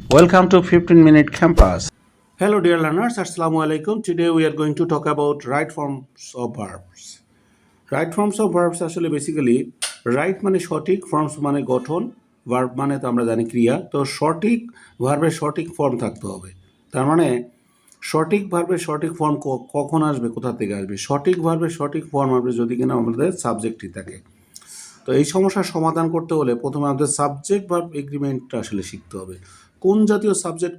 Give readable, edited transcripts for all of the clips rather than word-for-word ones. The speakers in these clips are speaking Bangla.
Welcome to 15-minute campus. Hello dear learners, Assalamu alaikum. Today we are going to talk about right forms of verbs. Right forms of verbs আসলে বেসিক্যালি রাইট মানে সঠিক, ফর্মস মানে গঠন, ভার্ব মানে তো আমরা জানি ক্রিয়া। তো সঠিক ভার্বের সঠিক ফর্ম থাকতে হবে। তার মানে সঠিক ভার্বের সঠিক ফর্ম কখন আসবে, কোথা থেকে আসবে? সঠিক ভার্বের সঠিক ফর্ম আসবে যদি কিনা আমাদের সাবজেক্টই থাকে। তো এই সমস্যার সমাধান করতে হলে প্রথমে আমাদের সাবজেক্ট ভার্ব এগ্রিমেন্টটা আসলে শিখতে হবে। কোন জাতীয় সাবজেক্ট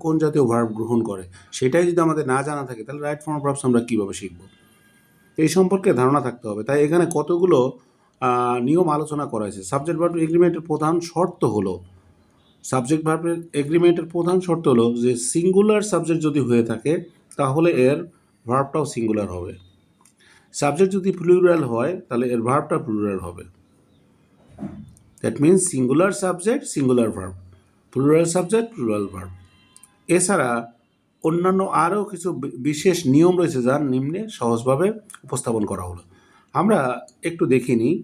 কোন জাতীয় ভার্ব গ্রহণ করে সেটাই যদি আমাদের না জানা থাকে তাহলে রাইট ফর্ম অফ ভার্বস আমরা কীভাবে শিখব, এই সম্পর্কে ধারণা থাকতে হবে। তাই এখানে কতগুলো নিয়ম আলোচনা করা হয়েছে। সাবজেক্ট ভার্ব এগ্রিমেন্টের প্রধান শর্ত হলো যে সিঙ্গুলার সাবজেক্ট যদি হয়ে থাকে তাহলে এর ভার্বটাও সিঙ্গুলার হবে। সাবজেক্ট যদি প্লুরাল হয় তাহলে এর ভার্বটা প্লুরাল হবে। That means singular subject singular verb, plural subject plural verb. এছাড়া অন্যান্য আরও কিছু বিশেষ নিয়ম রয়েছে যা নিম্নে সহজভাবে উপস্থাপন করা হলো। আমরা একটু দেখে নিই।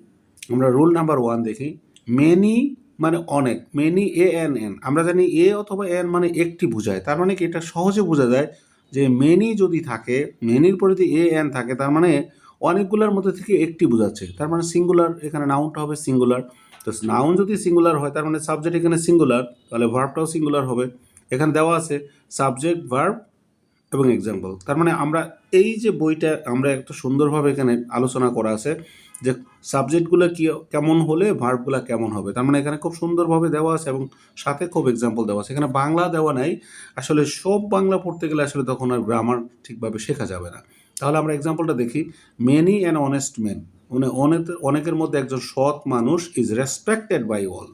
আমরা রুল নাম্বার 1 দেখি। মেনি মানে অনেক, মেনি এন, আমরা জানি এ অথবা এন মানে একটি বোঝায়। তার মানে কি এটা সহজে বোঝা যায় যে মেনি যদি থাকে, মেনির পরে যদি এন থাকে তার মানে অনেকগুলোর মধ্যে থেকে একটি বোঝাচ্ছে, তার মানে সিঙ্গুলার। এখানে নাউনটা হবে সিঙ্গুলার। তো নাউন যদি সিঙ্গুলার হয় তার মানে সাবজেক্ট এখানে সিঙ্গুলার, তাহলে ভার্বটাও সিঙ্গুলার হবে। এখানে দেওয়া আছে সাবজেক্ট ভার্ব এবং এক্সাম্পল। তার মানে আমরা এই যে বইটা আমরা একটু সুন্দরভাবে এখানে আলোচনা করা আছে যে সাবজেক্টগুলো কি কেমন হলে ভার্বগুলো কেমন হবে। তার মানে এখানে খুব সুন্দরভাবে দেওয়া আছে এবং সাথে খুব এক্সাম্পল দেওয়া আছে। এখানে বাংলা দেওয়া নাই, আসলে সব বাংলা পড়তে গেলে আসলে তখন আর গ্রামার ঠিকভাবে শেখা যাবে না। তাহলে আমরা এক্সাম্পলটা দেখি। মেনি অ্যান অনেস্ট ম্যান, মানে অনেকের মধ্যে একজন সৎ মানুষ ইজ রেসপেক্টেড বাই অল।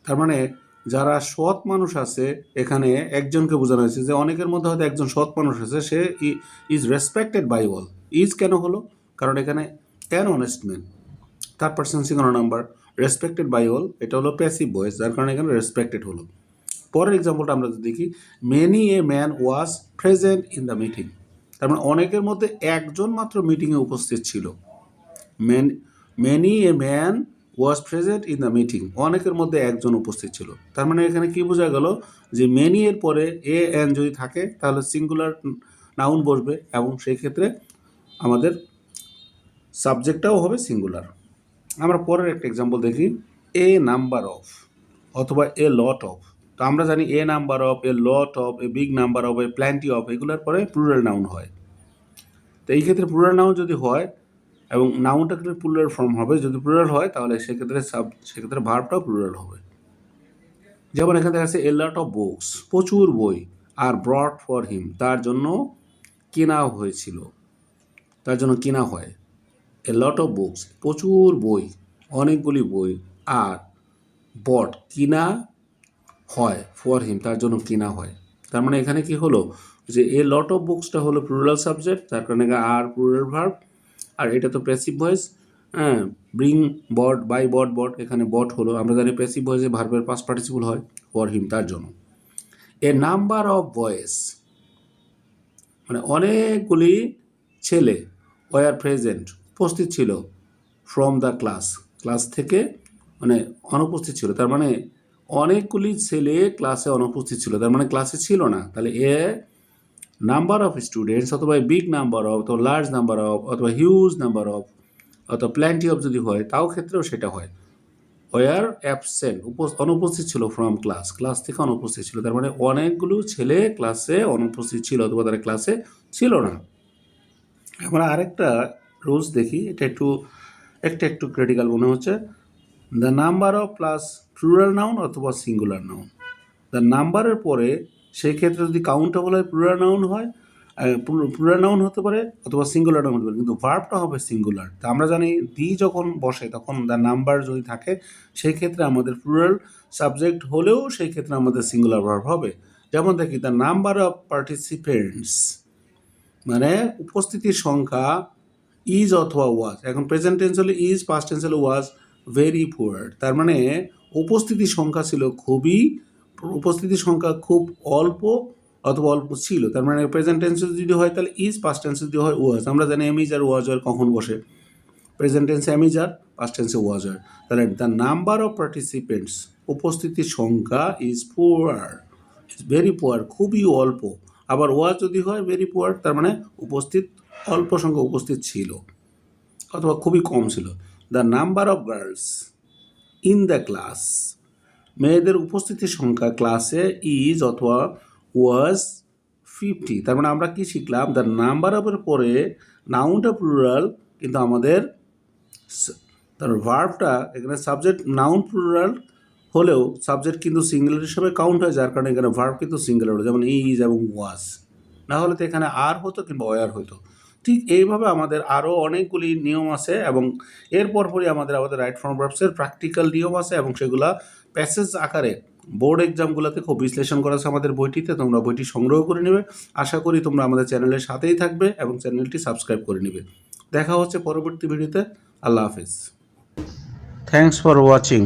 তার মানে যারা সৎ মানুষ আছে এখানে একজনকে বোঝানো হয়েছে যে অনেকের মধ্যে হয়তো একজন সৎ মানুষ আছে, সে is respected by all. Is কেন হলো? কারণ এখানে an honest man, third person singular number, respected by all এটা হলো প্যাসিভ ভয়েস, যার কারণে এখানে রেসপেক্টেড হলো। পরের এক্সাম্পলটা আমরা যদি দেখি, many a man was present in the meeting. তার মানে অনেকের মধ্যে একজন মাত্র মিটিংয়ে উপস্থিত ছিল। Many a man was present in the meeting, অনেকের মধ্যে একজন উপস্থিত ছিল। তার মানে এখানে কি বোঝা গেল যে মেনি এর পরে এ এন যদি থাকে তাহলে সিঙ্গুলার নাউন বসবে এবং সেই ক্ষেত্রে আমাদের সাবজেক্টটাও হবে সিঙ্গুলার। আমরা পরের একটা এক্সাম্পল দেখি। এ নাম্বার অফ অথবা এ লট অফ। তো আমরা জানি a number of, a lot of, a big number of, a plenty of, এগুলোর পরে প্লুরাল নাউন হয়। তো এই ক্ষেত্রে প্লুরাল নাউন যদি হয় এবং নাউনটা কিন্তু প্লুরাল ফর্ম হবে, যদি প্লুরাল হয় তাহলে সেক্ষেত্রে ভার্বটাও প্লুরাল হবে। যেমন এখানে দেখা যাচ্ছে এ লট অফ বুকস, প্রচুর বই, আর ব্রট ফর হিম, তার জন্য কেনা হয়েছিল, তার জন্য কেনা হয়। এ লট অফ বুকস প্রচুর বই, অনেকগুলি বই, আর বট কিনা হয়, ফর হিম তার জন্য কেনা হয়। তার মানে এখানে কি হলো যে এ লট অফ বুকসটা হলো প্লুরাল সাবজেক্ট, তার কারণে আর প্লুরাল ভার্ব, আর এটা তো প্যাসিভ ভয়েস। হ্যাঁ, ব্রিং বট বাই বট, এখানে বট হলো। আমরা জানি প্যাসিভ ভয়েসে ভার্বের পাস্ট পার্টিসিপল হয়, ফর হিম তার জন্য। এ নাম্বার অফ বয়েস মানে অনেকগুলি ছেলে, ওয়ার প্রেজেন্ট উপস্থিত ছিল, ফ্রম দ্য ক্লাস থেকে মানে অনুপস্থিত ছিল। তার মানে অনেকগুলি ছেলে ক্লাসে অনুপস্থিত ছিল, তার মানে ক্লাসে ছিল না। তাহলে এ নাম্বার অফ স্টুডেন্টস অথবা বিগ নাম্বার অফ অথবা লার্জ নাম্বার অফ অথবা হিউজ নাম্বার অফ অথবা প্ল্যান্টি অফ যদি হয় তাও ক্ষেত্রেও সেটা হয়। ওয়ার অ্যাবসেন্ট অনুপস্থিত ছিল, ফ্রম ক্লাস থেকে অনুপস্থিত ছিল। তার মানে অনেকগুলো ছেলে ক্লাসে অনুপস্থিত ছিল অথবা তারা ক্লাসে ছিল না। আমরা আরেকটা রুলস দেখি, এটা একটু ক্রিটিক্যাল মনে হচ্ছে। The number of plus plural noun অথবা সিঙ্গুলার নাউন। দ্য নাম্বারের পরে সেই ক্ষেত্রে যদি কাউন্টেবল হয় প্লুরাল নাউন হয়, প্লুরাল নাউন হতে পারে অথবা সিঙ্গুলার নাউন হতে পারে, কিন্তু ভার্বটা হবে সিঙ্গুলার। তা আমরা জানি দি যখন বসে তখন দ্য নাম্বার যদি থাকে সেই ক্ষেত্রে আমাদের প্লুরাল সাবজেক্ট হলেও সেই ক্ষেত্রে আমাদের সিঙ্গুলার ভার্ব হবে। যেমন দেখি দ্য নাম্বার অফ পার্টিসিপেন্টস মানে উপস্থিতির সংখ্যা ইজ অথবা ওয়াজ, এখন প্রেজেন্ট টেন্স হলে ইজ, পাস্ট টেন্স হলে ওয়াজ, ভেরি পুয়ার। তার মানে উপস্থিতির সংখ্যা ছিল উপস্থিতির সংখ্যা খুব অল্প অথবা অল্প ছিল। তার মানে প্রেজেন্ট টেন্স যদি হয় তাহলে ইজ, পাস্ট টেন্স যদি হয় ওয়াজ। আমরা জানি এম ইজ আর ওয়াজ আর কখন বসে, প্রেজেন্ট টেন্সে am is are, পাস্ট টেন্সে was are। তাহলে দ্য নাম্বার অফ পার্টিসিপেন্টস, উপস্থিতির সংখ্যা is poor, is very poor, খুবই অল্প। আবার ওয়াজ যদি হয় ভেরি পুয়ার, তার মানে উপস্থিত অল্প সংখ্যা উপস্থিত ছিল অথবা খুবই কম ছিল। The number of girls in the class, মেয়েদের উপস্থিতির সংখ্যা ক্লাসে ইজ অথবা ওয়াজ 50। তার মানে আমরা কি শিখলাম, দ্য নাম্বার অফের পরে নাউনটা প্লুরাল, কিন্তু আমাদের তার ভার্বটা এখানে সাবজেক্ট নাউন প্লুরাল হলেও সাবজেক্ট কিন্তু সিঙ্গুলার হিসেবে কাউন্ট হয়, যার কারণে এখানে ভার্ব কিন্তু সিঙ্গুলার হলো, যেমন ইজ এবং ওয়াজ। না হলে তো এখানে আর হতো কিংবা ওয়ার হতো। ঠিক এইভাবে আমাদের আরও অনেকগুলি নিয়ম আছে এবং এর পরপরই আমাদের রাইট ফর্ম ভার্বসের প্র্যাকটিক্যাল নিয়ম আছে এবং সেগুলা প্যাসেজ আকারে বোর্ড এক্সামগুলোতে খুব বিশ্লেষণ করা আছে আমাদের বইটিতে। তোমরা বইটি সংগ্রহ করে নেবে। আশা করি তোমরা আমাদের চ্যানেলের সাথেই থাকবে এবং চ্যানেলটি সাবস্ক্রাইব করে নেবে। দেখা হচ্ছে পরবর্তী ভিডিওতে। আল্লাহ হাফিজ। Thanks for watching.